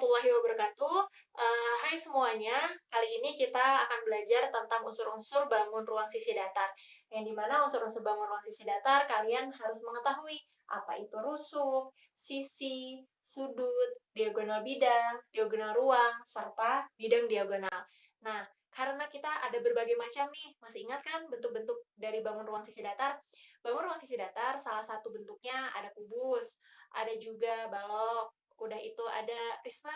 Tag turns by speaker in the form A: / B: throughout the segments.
A: warahmatullahi wabarakatuh. Hai semuanya, kali ini kita akan belajar tentang unsur-unsur bangun ruang sisi datar. Yang dimana unsur-unsur bangun ruang sisi datar kalian harus mengetahui apa itu rusuk, sisi, sudut, diagonal bidang, diagonal ruang, serta bidang diagonal. Nah, karena kita ada berbagai macam nih, masih ingat kan bentuk-bentuk dari bangun ruang sisi datar? Bangun ruang sisi datar, salah satu bentuknya ada kubus, ada juga balok, udah itu ada prisma.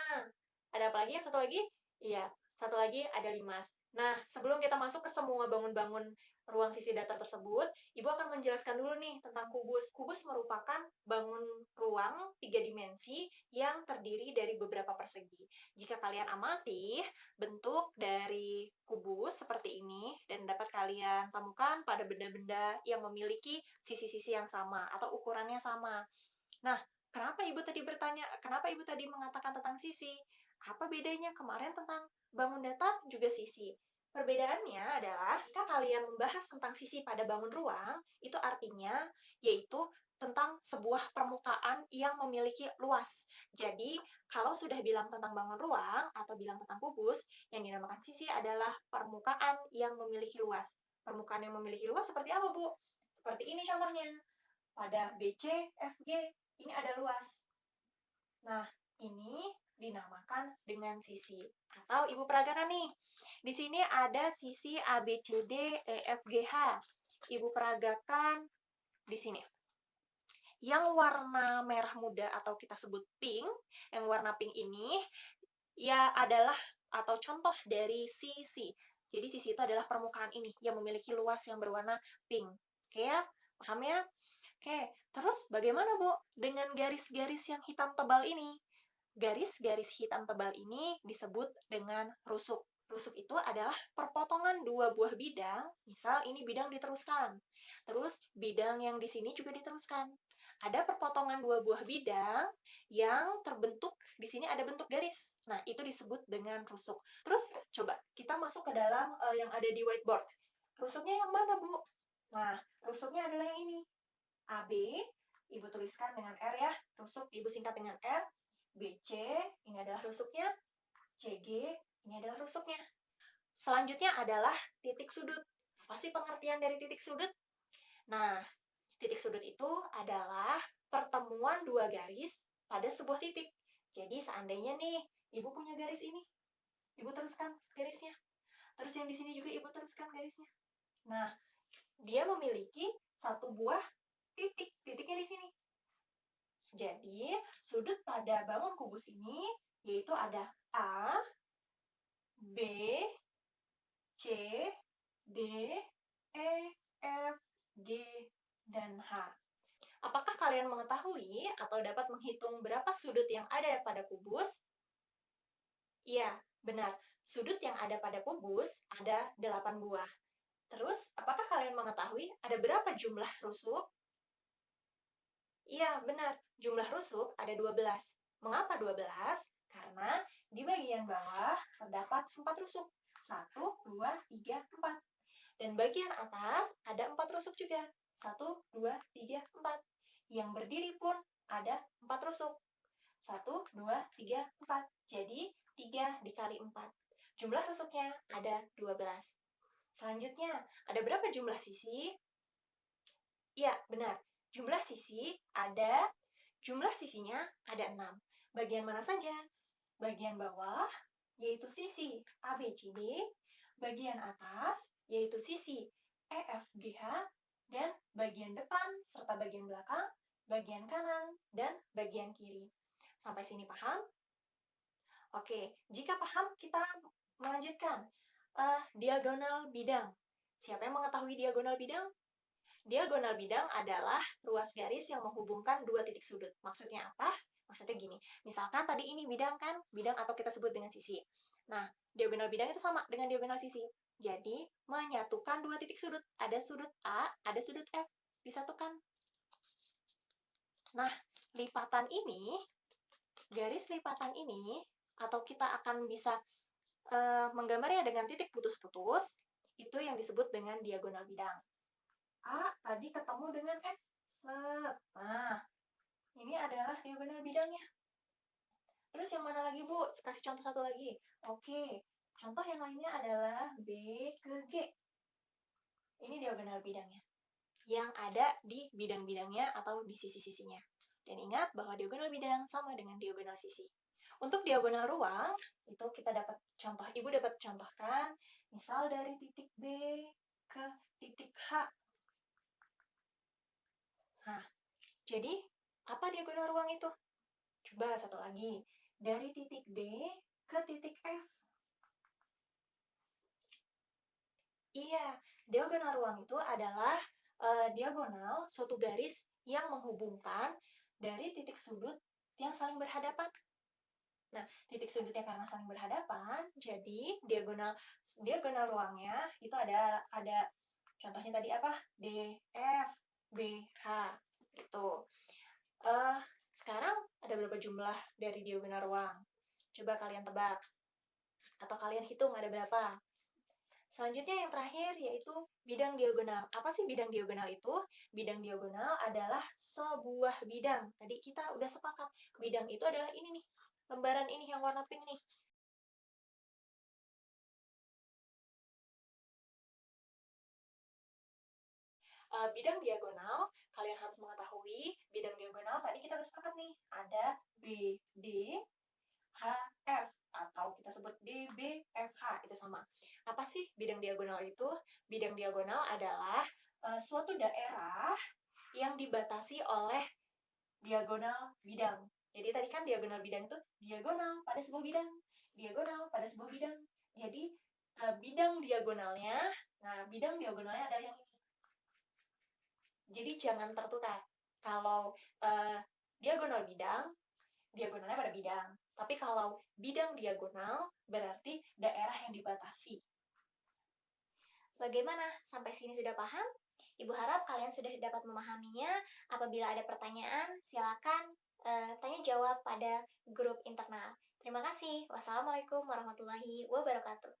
A: Ada apa lagi? Yang satu lagi? Iya, satu lagi ada limas. Nah, sebelum kita masuk ke semua bangun-bangun ruang sisi datar tersebut, Ibu akan menjelaskan dulu nih tentang kubus. Kubus merupakan bangun ruang 3 dimensi yang terdiri dari beberapa persegi. Jika kalian amati, bentuk dari kubus seperti ini dan dapat kalian temukan pada benda-benda yang memiliki sisi-sisi yang sama atau ukurannya sama. Nah, kenapa Ibu tadi mengatakan tentang sisi? Apa bedanya kemarin tentang bangun datar juga sisi? Perbedaannya adalah jika kalian membahas tentang sisi pada bangun ruang, itu artinya yaitu tentang sebuah permukaan yang memiliki luas. Jadi, kalau sudah bilang tentang bangun ruang atau bilang tentang kubus, yang dinamakan sisi adalah permukaan yang memiliki luas. Permukaan yang memiliki luas seperti apa, Bu? Seperti ini contohnya. Pada BC, FG, ini ada luas. Nah, ini dinamakan dengan sisi. Atau Ibu peragakan nih. Di sini ada sisi ABCD, EFGH. Ibu peragakan di sini. Yang warna merah muda atau kita sebut pink, yang warna pink ini ya adalah atau contoh dari sisi. Jadi sisi itu adalah permukaan ini yang memiliki luas yang berwarna pink. Oke ya? Paham ya? Oke, terus bagaimana, Bu, dengan garis-garis yang hitam tebal ini? Garis-garis hitam tebal ini disebut dengan rusuk. Rusuk itu adalah perpotongan dua buah bidang, misal ini bidang diteruskan. Terus bidang yang di sini juga diteruskan. Ada perpotongan dua buah bidang yang terbentuk, di sini ada bentuk garis. Nah, itu disebut dengan rusuk. Terus coba kita masuk ke dalam yang ada di whiteboard. Rusuknya yang mana, Bu? Nah, rusuknya adalah yang ini. AB, Ibu tuliskan dengan R ya, rusuk Ibu singkat dengan R. BC, ini adalah rusuknya. CG, ini adalah rusuknya. Selanjutnya adalah titik sudut. Apa sih pengertian dari titik sudut? Nah, titik sudut itu adalah pertemuan dua garis pada sebuah titik. Jadi seandainya nih, Ibu punya garis ini, Ibu teruskan garisnya. Terus yang di sini juga Ibu teruskan garisnya. Nah, dia memiliki satu buah titik. Titiknya di sini. Jadi, sudut pada bangun kubus ini yaitu ada A, B, C, D, E, F, G, dan H. Apakah kalian mengetahui atau dapat menghitung berapa sudut yang ada pada kubus? Iya, benar. Sudut yang ada pada kubus ada 8 buah. Terus, apakah kalian mengetahui ada berapa jumlah rusuk? Iya, benar. Jumlah rusuk ada 12. Mengapa 12? Karena di bagian bawah terdapat 4 rusuk. 1, 2, 3, 4. Dan bagian atas ada 4 rusuk juga. 1, 2, 3, 4. Yang berdiri pun ada 4 rusuk. 1, 2, 3, 4. Jadi, 3 dikali 4. Jumlah rusuknya ada 12. Selanjutnya, ada berapa jumlah sisi? Iya, benar. Jumlah sisinya ada 6. Bagian mana saja? Bagian bawah, yaitu sisi ABCD, bagian atas, yaitu sisi EFGH, dan bagian depan serta bagian belakang, bagian kanan, dan bagian kiri. Sampai sini paham? Oke, jika paham, kita melanjutkan. Diagonal bidang. Siapa yang mengetahui diagonal bidang? Diagonal bidang adalah ruas garis yang menghubungkan dua titik sudut. Maksudnya apa? Maksudnya gini, misalkan tadi ini bidang kan, bidang atau kita sebut dengan sisi. Nah, diagonal bidang itu sama dengan diagonal sisi. Jadi, menyatukan dua titik sudut. Ada sudut A, ada sudut F. Disatukan. Nah, garis lipatan ini, atau kita akan bisa menggambarnya dengan titik putus-putus, itu yang disebut dengan diagonal bidang. A tadi ketemu dengan F. Set. Nah, ini adalah diagonal bidangnya. Terus Terus yang mana lagi, Bu? Kasih contoh satu lagi. Oke, contoh yang lainnya adalah B ke G. Ini diagonal bidangnya. Yang ada di bidang-bidangnya atau di sisi-sisinya. Dan ingat bahwa diagonal bidang sama dengan diagonal sisi. Untuk diagonal ruang, itu kita dapat contoh, Ibu dapat contohkan, misal dari titik B ke titik H. Nah, jadi apa diagonal ruang itu? Coba satu lagi, dari titik D ke titik F. Iya, diagonal ruang itu adalah diagonal suatu garis yang menghubungkan dari titik sudut yang saling berhadapan. Nah, titik sudutnya karena saling berhadapan, jadi diagonal ruangnya itu ada contohnya tadi apa? D, F, B, H. Gitu. Eh, sekarang ada berapa jumlah dari diagonal ruang? Coba kalian tebak. Atau kalian hitung ada berapa? Selanjutnya yang terakhir yaitu bidang diagonal. Apa sih bidang diagonal itu? Bidang diagonal adalah sebuah bidang. Tadi kita udah sepakat, bidang itu adalah ini nih, lembaran ini yang warna pink nih. Bidang diagonal, kalian harus mengetahui bidang diagonal tadi kita udah sepakat nih, ada BD, HF, atau kita sebut DBFH, itu sama. Apa sih bidang diagonal itu? Bidang diagonal adalah suatu daerah yang dibatasi oleh diagonal bidang. Jadi tadi kan diagonal bidang itu diagonal pada sebuah bidang, diagonal pada sebuah bidang. Jadi bidang diagonalnya, nah bidang diagonalnya adalah yang ini. Jadi jangan tertutup. Kalau diagonal bidang, diagonalnya pada bidang. Tapi kalau bidang diagonal, berarti daerah yang dibatasi. Bagaimana? Sampai sini sudah paham? Ibu harap kalian sudah dapat memahaminya. Apabila ada pertanyaan, silakan tanya jawab pada grup internal. Terima kasih. Wassalamualaikum warahmatullahi wabarakatuh.